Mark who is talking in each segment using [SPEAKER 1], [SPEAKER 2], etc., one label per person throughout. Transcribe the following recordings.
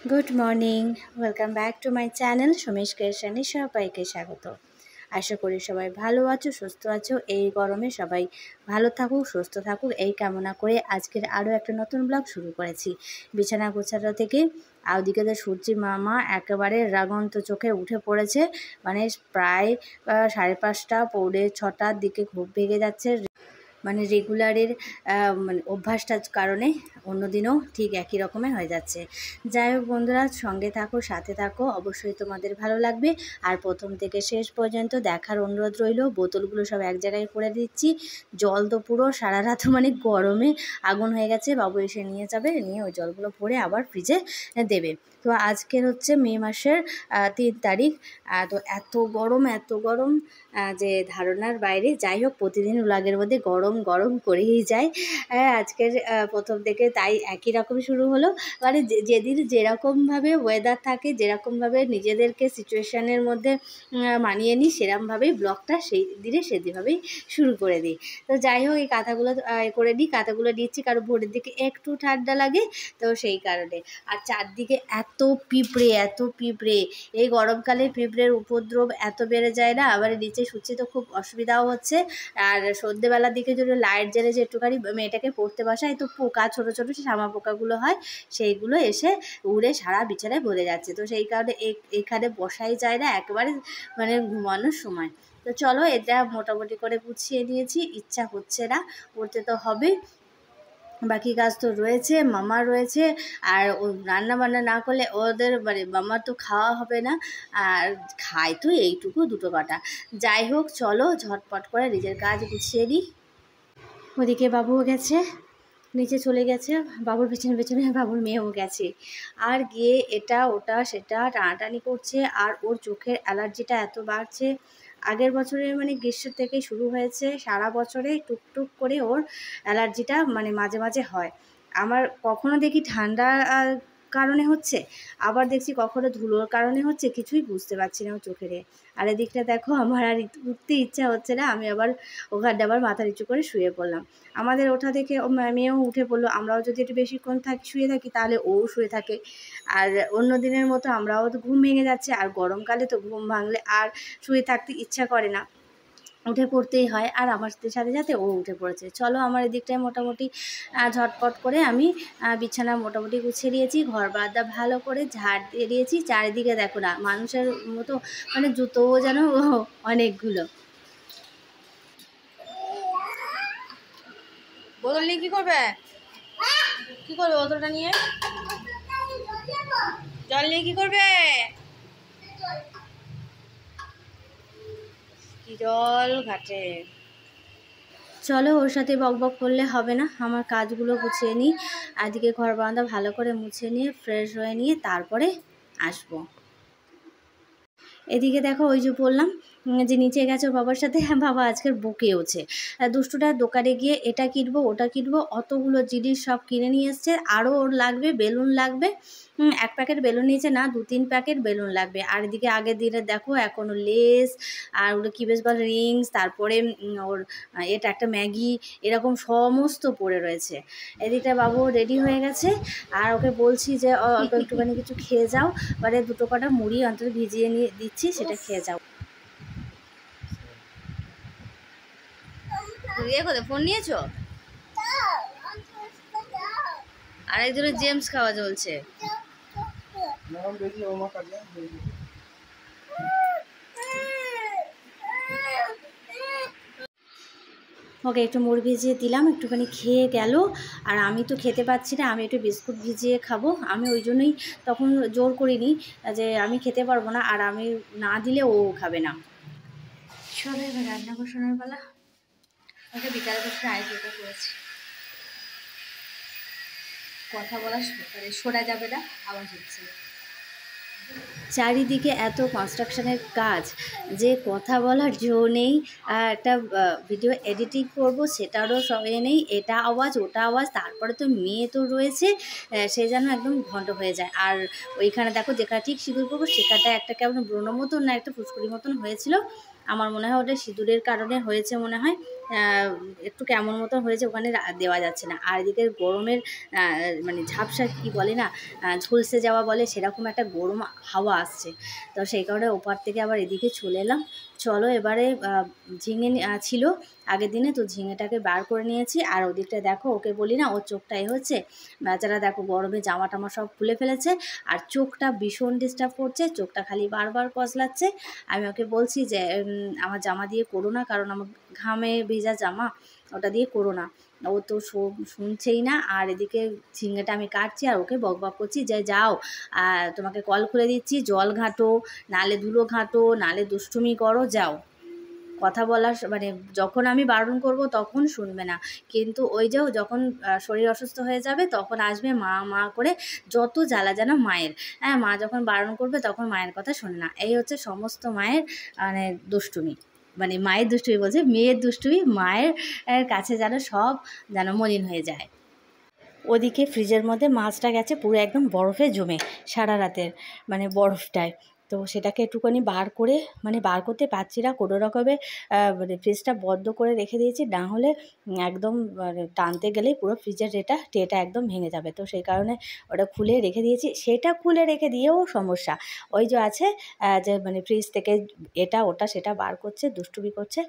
[SPEAKER 1] Good morning, welcome back to my channel Somesh ক্রিয়েশনে সবাইকে স্বাগত। আশা করি সবাই ভালো আছো, সুস্থ আছো। এই গরমে সবাই ভালো থাকুক, সুস্থ থাকুক এই কামনা করে আজকের আরও একটা নতুন ব্লগ শুরু করেছি বিছানা গোছানো থেকে। আর ওদিকে তো সূর্যি মামা একেবারে রাগন্ত চোখে উঠে পড়েছে, মানে প্রায় 5:30 পৌনে 6টার দিকে ঘুম ভেঙে যাচ্ছে। মানে রেগুলারের মানে অভ্যাসটার কারণে অন্যদিনও ঠিক একই রকমের হয়ে যাচ্ছে। যাই হোক বন্ধুরা, সঙ্গে থাকো, সাথে থাকো, অবশ্যই তোমাদের ভালো লাগবে। আর প্রথম থেকে শেষ পর্যন্ত দেখার অনুরোধ রইল। বোতলগুলো সব এক জায়গায় করে দিচ্ছি। জল তো পুরো সারা রাত মানে গরমে আগুন হয়ে গেছে, বাবু এসে নিয়ে যাবে, নিয়ে ওই জলগুলো ভরে আবার ফ্রিজে দেবে। তো আজকের হচ্ছে মে মাসের 3 তারিখ। তো এত গরম যে ধারণার বাইরে। যাই হোক, প্রতিদিন ব্লগের মধ্যে গরম গরম করেই যায়। আজকের প্রথম থেকে তাই একই রকম শুরু হলো। মানে যেদিন যেরকমভাবে ওয়েদার থাকে, যেরকমভাবে নিজেদেরকে সিচুয়েশানের মধ্যে মানিয়ে নিই, সেরকমভাবেই ব্লগটা সেই দিনে সেদিনভাবেই শুরু করে দিই। তো যাই হোক, এই কাঁথাগুলো করে নিই, কাঁথাগুলো দিচ্ছি কারণ ভোরের দিকে একটু ঠান্ডা লাগে, তো সেই কারণে। আর চারদিকে এত পিঁপড়ে, এই গরমকালে পিঁপড়ের উপদ্রব এত বেড়ে যায় না। আবার নিচে শুচ্ছি তো খুব অসুবিধাও হচ্ছে। আর সন্ধ্যেবেলার দিকে যদি লাইট জ্বেলে যে একটুখানি মেয়েটাকে পড়তে বসায়, তো পোকা ছোটো ছোটো শামা পোকাগুলো হয়, সেইগুলো এসে উড়ে সারা বিছানায় ভরে যাচ্ছে। তো সেই কারণে এখানে বসাই যায় না একেবারে, মানে ঘুমানোর সময়। তো চলো, এটা মোটামুটি করে গুছিয়ে নিয়েছি। ইচ্ছা হচ্ছে না, করতে তো হবে, বাকি কাজ তো রয়েছে, মামার রয়েছে। আর ও রান্না বান্না না করলে ওদের মানে মামার তো খাওয়া হবে না, আর খায় তো এইটুকু দুটো কাটা। যাই হোক, চলো ঝটপট করে নিজের কাজ গুছিয়ে নিই। ওদিকে বাবুও গেছে, নিচে চলে গেছে, বাবুর পেছনে পেছনে বাবুর মেয়েও গেছে। আর গিয়ে এটা ওটা সেটা টানাটানি করছে। আর ওর চোখের অ্যালার্জিটা এত বাড়ছে। আগের বছরের মানে গ্রীষ্ম থেকে শুরু হয়েছে, সারা বছরে টুকটুক করে ওর অ্যালার্জিটা মানে মাঝে মাঝে হয়। আমার কখনো দেখি ঠান্ডা কারণে হচ্ছে, আবার দেখছি কখনো ধুলোর কারণে হচ্ছে, কিছুই বুঝতে পারছি না ওর চোখের। আর এদিকটা দেখো, আমার আর উঠতে ইচ্ছা হচ্ছে না, আমি আবার ওখানটা আবার মাথা নিচু করে শুয়ে পড়লাম। আমাদের ওঠা দেখে ও মেয়েও উঠে পড়লো। আমরাও যদি একটু বেশিক্ষণ শুয়ে থাকি, তাহলে ও শুয়ে থাকে। আর অন্য দিনের মতো আমরাও তো ঘুম ভেঙে যাচ্ছে। আর গরমকালে তো ঘুম ভাঙলে আর শুয়ে থাকতে ইচ্ছা করে না, উঠে পড়তেই হয়। আর আমার সাথে সাথে ও উঠে পড়েছে। চলো, আমার এদিকটায় মোটামুটি ঝটপট করে আমি বিছানা মোটামুটি গুছিয়ে দিয়েছি, ঘর বারান্দা ভালো করে ঝাড় দিয়ে দিয়েছি। চারিদিকে দেখো না, মানুষের মতো মানে জুতোও যেন অনেকগুলো। বোতল নিয়ে কী করবে? বোতলটা নিয়ে জল নিয়ে কী করবে? কি জল ঘাটে। চলো, ওর সাথে বকবক করলে হবে না, আমার কাজগুলো গুছিয়ে নিই। আজকে ঘর বারান্দা ভালো করে মুছে নিয়ে ফ্রেশ হয়ে নিয়ে তারপরে আসবো। এদিকে দেখো, ওই যে বললাম যে নিচে গেছে ওর বাবার সাথে, বাবা আজকের বকেওছে। দুষ্টুটা দোকানে গিয়ে এটা কিনবো ওটা কিনবো, অতগুলো জিনিস সব কিনে নিয়ে এসছে। আরও ওর লাগবে, বেলুন লাগবে। 1 প্যাকেট বেলুন নিয়েছে না, 2-3 প্যাকেট বেলুন লাগবে। আর এদিকে আগের দিনে দেখো এখনও লেস আর ওগুলো কী বেশ বল রিংস, তারপরে ওর এটা একটা ম্যাগি, এরকম সমস্ত পড়ে রয়েছে। এদিকটা বাবু রেডি হয়ে গেছে। আর ওকে বলছি যে অল্প একটুখানি কিছু খেয়ে যাও, মানে 2 কটা মুড়ি অন্তত ভিজিয়ে নিয়ে দিচ্ছি, সেটা খেয়ে যাও। ফোন নিয়েছো? আরেকজনের জেমস খাওয়া চলছে। ওকে একটু মুড়ি ভিজিয়ে দিলাম, একটুখানি খেয়ে গেল। আর আমি তো খেতে পাচ্ছি না, আমি একটু বিস্কুট ভিজিয়ে খাবো। আমি ওই জন্যই তখন জোর করিনি যে আমি খেতে পারবো না, আর আমি না দিলে ও খাবে না। চলো এবার রান্না বসানোর পালা। ওকে বিকালে বসে আইডিয়াটা করেছি, কথা বলা শোনা যাবে না, আওয়াজ হচ্ছে। চারিদিকে এত কনস্ট্রাকশনের কাজ যে কথা বলার জো নেই। একটা ভিডিও এডিটিং করব, সেটারও সময় নেই। এটা আওয়াজ ওটা আওয়াজ, তারপরে তো মেয়ে তো রয়েছে, সে যেন একদম ঘন্ট হয়ে যায়। আর ওইখানে দেখো, যেখানে ঠিক সিঁদুর পরবো সেখানটা একটা কেমন ব্রণ মতন না একটা ফুসকুড়ি মতন হয়েছিল। আমার মনে হয় ওটা সিঁদুরের কারণে হয়েছে মনে হয়। একটু কেমন মতো হয়েছে, ওখানে দেওয়া যাচ্ছে না। আর এদিকে গরমের মানে ঝাপসা কি বলে না, ঝলসে যাওয়া বলে, সেরকম একটা গরম হাওয়া আসছে। তো সেই কারণে ওপার থেকে আবার এদিকে চলে এলাম। চলো এবারে ঝিঙে ছিল আগের দিনে, তো ঝিঙেটাকে বার করে নিয়েছি। আর ওদিকটা দেখো, ওকে বলি না ওর চোখটা হচ্ছে, বেচারা দেখো গরমে জামা টামা সব খুলে ফেলেছে, আর চোখটা ভীষণ ডিস্টার্ব করছে, চোখটা খালি বারবার কসলাচ্ছে। আমি ওকে বলছি যে আমার জামা দিয়ে করো না, কারণ আমার ঘামে ভেজা জামা, ওটা দিয়ে করো না। ও তো শুনছেই না। আর এদিকে ঝিঙেটা আমি কাটছি আর ওকে বকবক করছি যে যাও, তোমাকে কল খুলে দিচ্ছি, জল ঘাঁটো, নালে ধুলো ঘাঁটো, নালে দুষ্টুমি করো, যাও। কথা বলার মানে যখন আমি বারণ করব তখন শুনবে না, কিন্তু ওই যে যখন শরীর অসুস্থ হয়ে যাবে তখন আসবে মা মা করে, যত জ্বালা যেন মায়ের। হ্যাঁ, মা যখন বারণ করবে তখন মায়ের কথা শোনে না। এই হচ্ছে সমস্ত মায়ের মানে দুষ্টুমি, মানে মায়ের দুষ্টুমি বলছে, মেয়ের দুষ্টুমি মায়ের কাছে যেন সব যেন মলিন হয়ে যায়। ওদিকে ফ্রিজের মধ্যে মাছটা গেছে পুরো একদম বরফে জমে, সারা রাতের মানে বরফটায়। তো সেটাকে একটুখানি বার করে, মানে বার করতে পারছি না কোনো রকমে, মানে ফ্রিজটা বন্ধ করে রেখে দিয়েছি, না হলে একদম মানে টানতে গেলেই পুরো ফ্রিজের টেটা একদম ভেঙে যাবে। তো সেই কারণে ওটা খুলে রেখে দিয়েছি। সেটা খুলে রেখে দিয়েও সমস্যা, ওই যে আছে যে মানে ফ্রিজ থেকে এটা ওটা সেটা বার করছে, দুষ্টুমি করছে।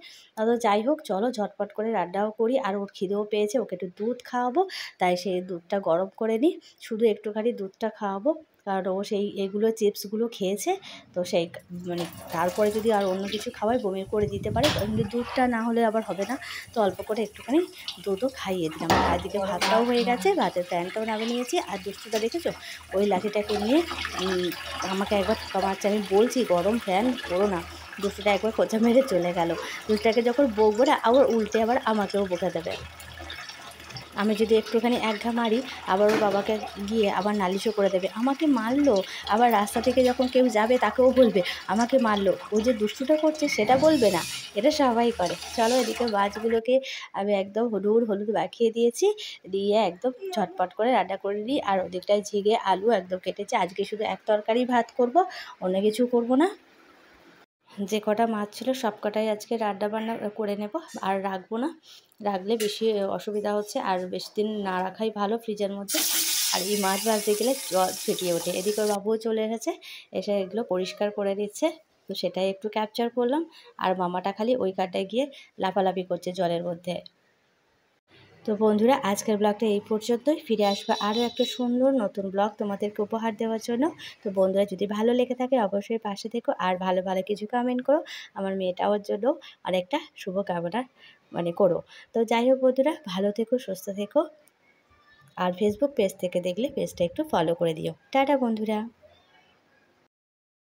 [SPEAKER 1] তো যাই হোক, চলো ঝটপট করে রান্নাও করি। আর ওর খিদেও পেয়েছে, ওকে একটু দুধ খাওয়াবো, তাই সেই দুধটা গরম করে নিই, শুধু একটুখানি দুধটা খাওয়াবো, কারণ ও সেই এগুলো চিপসগুলো খেয়েছে। তো সেই মানে তারপরে যদি আর অন্য কিছু খাওয়াই বমি করে দিতে পারে, কিন্তু দুধটা না হলে আবার হবে না। তো অল্প করে একটুখানি দুধও খাইয়ে দিলাম। আর দিকে ভাতটাও হয়ে গেছে, ভাতের প্যানটাও নামিয়ে নিয়েছি। আর দুষ্টুটা দেখেছো, ওই লাঠিটাকে নিয়ে আমাকে একবার ঠকা মারছে। আমি বলছি গরম ফ্যান করো না, দুষ্টুটা একবার খোঁচা মেরে চলে গেল। দুষ্টটাকে যখন বকবো না, আবার উল্টে আবার আমাকেও বকে দেবে। আমি যদি একটুখানি একঘা মারি, আবার ওর বাবাকে গিয়ে আবার নালিশও করে দেবে, আমাকে মারলো। আবার রাস্তা থেকে যখন কেউ যাবে তাকেও বলবে আমাকে মারলো, ও যে দুষ্টুটা করছে সেটা বলবে না। এটা সবাই করে। চলো এদিকে মাছগুলোকে আমি একদম হলুদ মাখিয়ে দিয়েছি, দিয়ে একদম ঝটপট করে রান্না করে নিই। আর ওদিকটায় ঝিঙে আলু একদম কেটেছে। আজকে শুধু এক তরকারি ভাত করব, অন্য কিছু করব না। যে কটা মাছ ছিল সব কটাই আজকে রান্নাবান্না করে নেব, আর রাখবো না, রাখলে বেশি অসুবিধা হচ্ছে। আর বেশি দিন না রাখাই ভালো ফ্রিজের মধ্যে। আর এই মাছ ভাজতে গেলে জল ছিটিয়ে ওঠে। এদিকে ওর বাবুও চলে এসেছে, এসে এগুলো পরিষ্কার করে দিচ্ছে, তো সেটাই একটু ক্যাপচার করলাম। আর মামাটা খালি ওই কারটায় গিয়ে লাফালাফি করছে জলের মধ্যে। তো বন্ধুরা, আজকের ব্লগটা এই পর্যন্তই। ফিরে আসবে আরও একটা সুন্দর নতুন ব্লগ তোমাদেরকে উপহার দেওয়ার জন্য। তো বন্ধুরা, যদি ভালো লেগে থাকে অবশ্যই পাশে থেকো, আর ভালো ভালো কিছু কমেন্ট করো, আমার মেয়েটাওর জন্য অনেকটা শুভকামনা মানে করো। তো যাই হোক বন্ধুরা, ভালো থেকো, সুস্থ থেকো। আর ফেসবুক পেজ থেকে দেখলে পেজটা একটু ফলো করে দিও। টাটা বন্ধুরা।